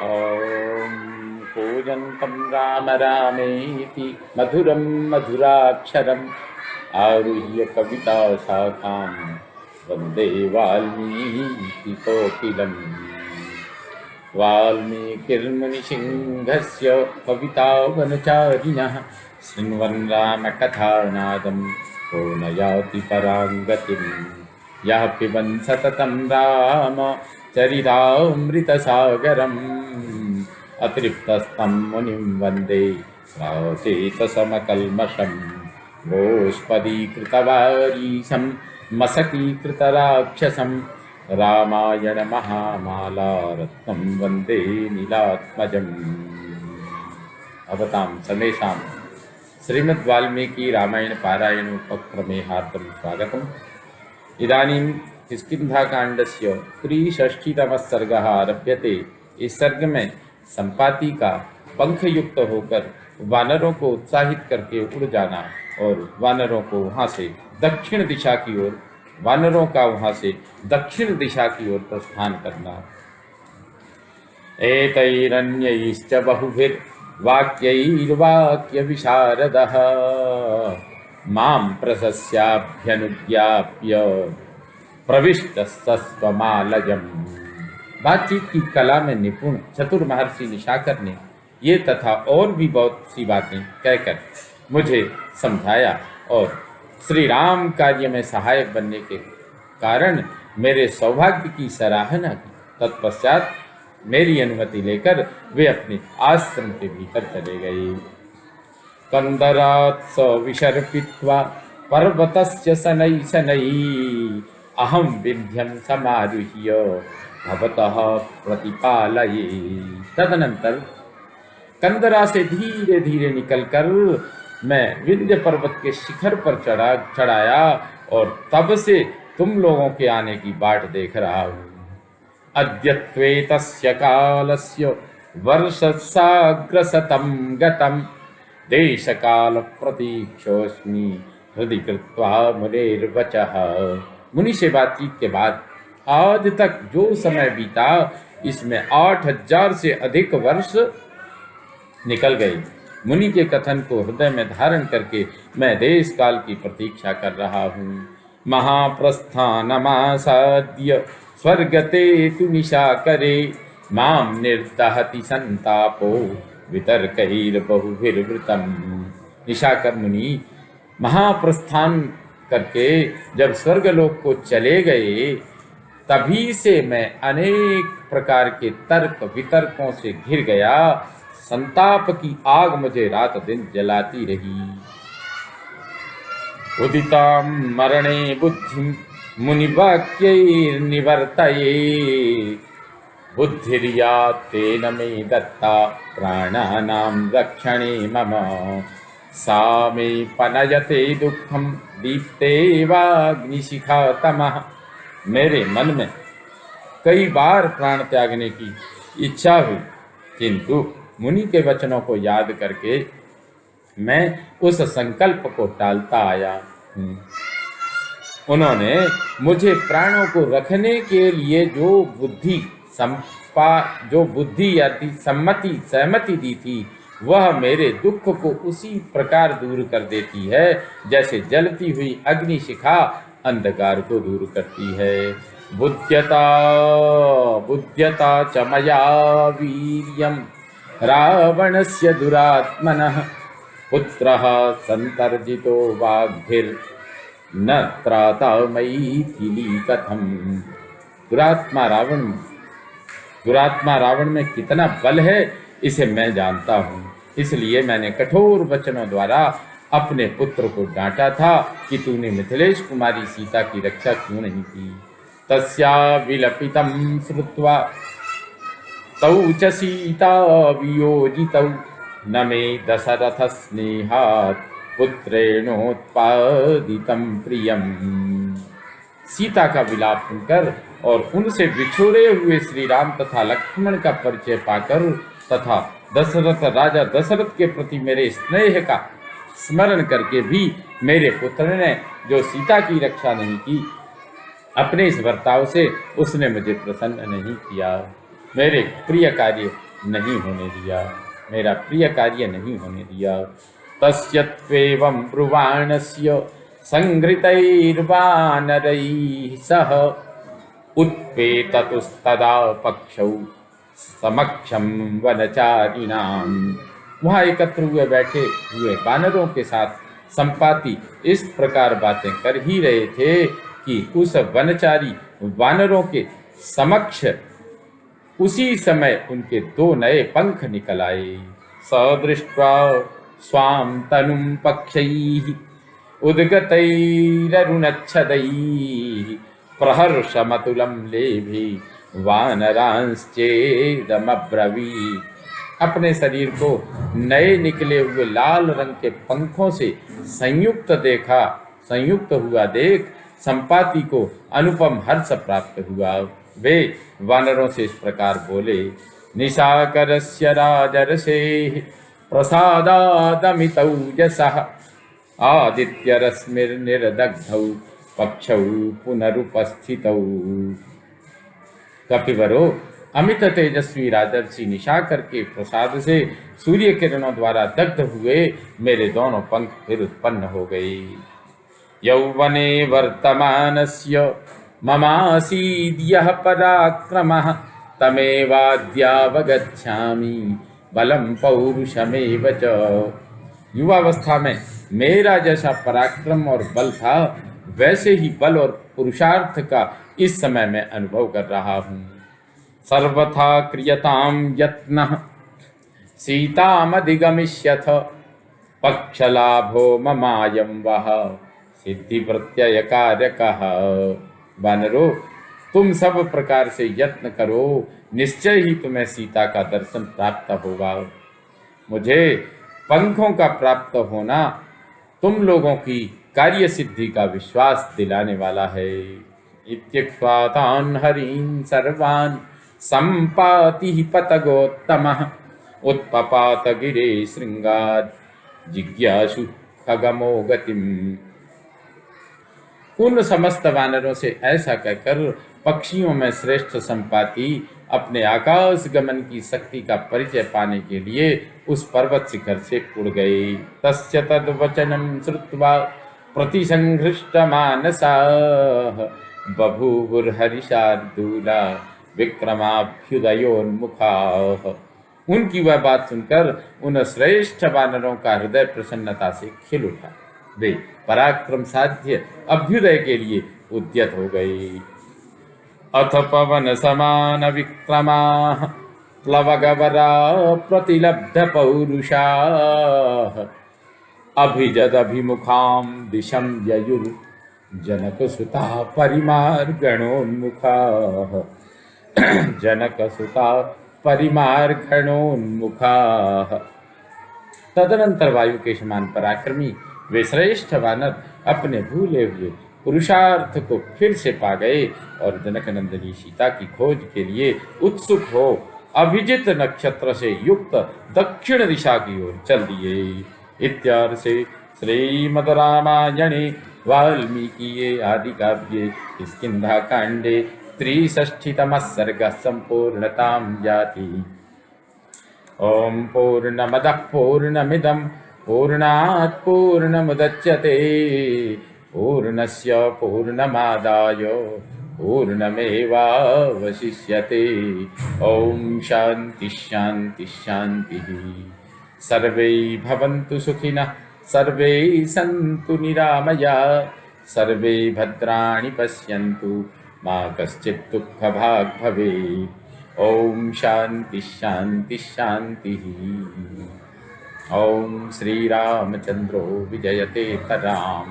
ॐ कूजन्तं राम रामेति मधुरं मधुराक्षरम् आरुह्य कविताशाखां वन्दे वाल्मीकिकोकिलम्। वाल्मीकिर्मुनिसिंहस्य कवितावनचारिणः शृण्वन् रामकथानादं को न याति परां गतिम्। यः पिबन् सततं रामचरितामृतसागरम् अतृप्तस्तं मुनिं वन्दे साचेतसमकल्मषम्। गोष्पदीकृतवारीशं मशकीकृतराक्षसं रामायणमहामाला रत्नं वन्दे नीलात्मजम्। अवतां समेषां श्रीमद् वाल्मीकि रामायण पारायण उपक्रमे हार्दं स्वागतम्। इदानीं किष्किन्धाकाण्डस्य 63तमः सर्गः आरभ्यते। इस सर्ग में संपाति का पंख युक्त होकर वानरों को उत्साहित करके उड़ जाना और वानरों को वहां से दक्षिण दिशा की ओर की ओर प्रस्थान करना। एतैरन्यैश्च बहुभिर्वाक्यैर्वाक्य विशारदः मां प्रशस्याभ्यनुज्ञाप्य प्रविष्टस्तस्त्वमालयम्। बातचीत की कला में निपुण चतुर महर्षि निशाकर ने ये तथा और भी बहुत सी बातें कहकर मुझे समझाया और श्री राम कार्य में सहायक बनने के कारण मेरे सौभाग्य की सराहना की। तत्पश्चात मेरी अनुमति लेकर वे अपने आश्रम के भीतर चले गए। कंदरात् स विशर्पित्वा पर्वतस्य शनै शनै अहं विंध्यं समारुह्य भवतः प्रतिपालये। तदनंतर कंदरा से धीरे धीरे निकलकर मैं विंध्य पर्वत के शिखर पर चढ़ाया और तब से तुम लोगों के आने की बाट देख रहा हूँ। अद्यत्वेतस्य कालस्य वर्षसाग्रशतं गतं देशकाल प्रतीक्षोऽस्मि हृदि कृत्वा मुनेर्वचः। मुनि से बातचीत के बाद आज तक जो समय बीता इसमें 8000 से अधिक वर्ष निकल गए। मुनि के कथन को हृदय में धारण करके मैं देश काल की प्रतीक्षा कर रहा हूँ। महाप्रस्थानमासाद्य स्वर्गते तु निशाकरे मां निर्दहति संतापो वितर्कैर्बहुभिर्वृतम्। निशाकर मुनि महाप्रस्थान करके जब स्वर्गलोक को चले गए तभी से मैं अनेक प्रकार के तर्क वितर्कों से घिर गया। संताप की आग मुझे रात दिन जलाती रही। उदितां मरणे बुद्धिं मुनिवाक्यैर्निवर्तये बुद्धिर्या तेन मे दत्ता प्राणानां रक्षणे मम। सा मे पनयते दुःखं दीप्तेवाग्निशिखा तमः। मेरे मन में कई बार प्राण त्यागने की इच्छा हुई किंतु मुनि के वचनों को याद करके मैं उस संकल्प को टालता आया हूँ। उन्होंने मुझे प्राणों को रखने के लिए जो बुद्धि या सहमति दी थी वह मेरे दुख को उसी प्रकार दूर कर देती है जैसे जलती हुई अग्निशिखा अंधकार को दूर करती है। बुध्यता च मया वीर्यं रावणस्य दुरात्मनः पुत्रः संतर्जितो वाग्भिर्न त्राता मैथिली कथम। दुरात्मा रावण में कितना बल है इसे मैं जानता हूँ। इसलिए मैंने कठोर वचनों द्वारा अपने पुत्र को डांटा था कि तूने मिथिलेश कुमारी सीता की रक्षा क्यों नहीं की। तस्या विलपितं श्रुत्वा तौ च सीता वियोजितौ न मे दशरथ स्नेहात् पुत्रेणोत्पादितं प्रियम्। सीता का विलाप सुनकर और उनसे बिछोड़े हुए श्री राम तथा लक्ष्मण का परिचय पाकर तथा राजा दशरथ के प्रति मेरे स्नेह का स्मरण करके भी मेरे पुत्र ने जो सीता की रक्षा नहीं की, अपने इस बर्ताव से उसने मुझे प्रसन्न नहीं किया। मेरे प्रिय कार्य नहीं होने दिया, मेरा प्रिय कार्य नहीं होने दिया। तस्य त्वेवं ब्रुवाणस्य संहृतैर्वानरैः सह उत्पेततुस्तदा पक्षौ समक्षम वनचारिणाम। वहाँ एकत्र हुए बैठे हुए वानरों के साथ संपाति इस प्रकार बातें कर ही रहे थे कि उस वनचारी वानरों के समक्ष उसी समय उनके दो नए पंख निकल आए। सदृष्ट्वा स्वां तनुं पक्षैः उद्गतैररुणच्छदैः प्रहर्षमतुलं लेभे वानरांश्चेदमब्रवीत्। अपने शरीर को नए निकले हुए लाल रंग के पंखों से संयुक्त हुआ देख संपाति को अनुपम हर्ष प्राप्त हुआ। वे वानरों से इस प्रकार बोले, निशाकरस्य राजर्षेः प्रसादादमितौ यशः आदित्यरश्मिर्निर्दग्धौ पक्षौ पुनरुपस्थितौ। कपिवरो, अमित तेजस्वी राजर्षि निशाकर के प्रसाद से सूर्य किरणों द्वारा दग्ध हुए मेरे दोनों पंख फिर उत्पन्न हो गए। यौवने वर्तमानस्य ममासीद्यः पराक्रमः तमेवाद्यावगच्छामि बलं पौरुषमेव च। युवावस्था में मेरा जैसा पराक्रम और बल था, वैसे ही बल और पुरुषार्थ का इस समय मैं अनुभव कर रहा हूँ। सर्वथा क्रियतां यत्नः सीतामधिगमिष्यथ पक्षलाभो ममायं वः सिद्धि प्रत्यय कारकः। वानरो, तुम सब प्रकार से यत्न करो, निश्चय ही तुम्हें सीता का दर्शन प्राप्त होगा। मुझे पंखों का प्राप्त होना तुम लोगों की कार्य सिद्धि का विश्वास दिलाने वाला है। इत्युक्त्वा तान् हरीन् सर्वान् सम्पाति पतगोत्तमः उत्पपात गिरे शृंगात् जिज्ञासु खगमो गतिम्। उन समस्त वानरों से ऐसा कहकर पक्षियों में श्रेष्ठ संपाति अपने आकाश गमन की शक्ति का परिचय पाने के लिए उस पर्वत शिखर से उड़ गए। तस्य तद्वचनं श्रुत्वा प्रतिसंहृष्टमानसाः बभूवुर्हर्षार्दूला विक्रमाभ्युदयोन्मुखाः। उनकी वह बात सुनकर उन श्रेष्ठ वानरों का हृदय प्रसन्नता से खिल उठा। वे पराक्रम साध्य अभ्युदय के लिए उद्यत हो गए। अथ पवन समान विक्रमाः प्लवगवरा प्रतिलब्ध पौरुषाः अभिजदभिमुखां दिशं ययुर् जनकसुता परिमार्गणोन्मुखाः जनकसुता परिमार्गणोन्मुखाः। तदनंतर वायु के समान पराक्रमी वे श्रेष्ठ वानर अपने भूले हुए पुरुषार्थ को फिर से पा गए और जनकनंदिनी सीता की खोज के लिए उत्सुक हो अभिजित नक्षत्र से युक्त दक्षिण दिशा की ओर चल दिए। इत्यार्षे श्रीमद् रामायणे वाल्मीकिये आदि काव्ये किष्किन्धाकाण्डे 63तमः सर्गः सम्पूर्णतां याति। ओम पूर्णमदः पूर्णमिदं पूर्णात् पूर्णमुदच्यते पूर्णस्य पूर्णमादाय पूर्णमेवावशिष्यते। ओम शांति शांति शांति। सर्वे भवन्तु सुखिनः सर्वे सन्तु निरामयाः सर्वे भद्राणि पश्यन्तु मा कश्चित् दुःखभाग् भवेत्। ओम शांति शांति शांति। ओम श्री रामचंद्रो विजयते राम।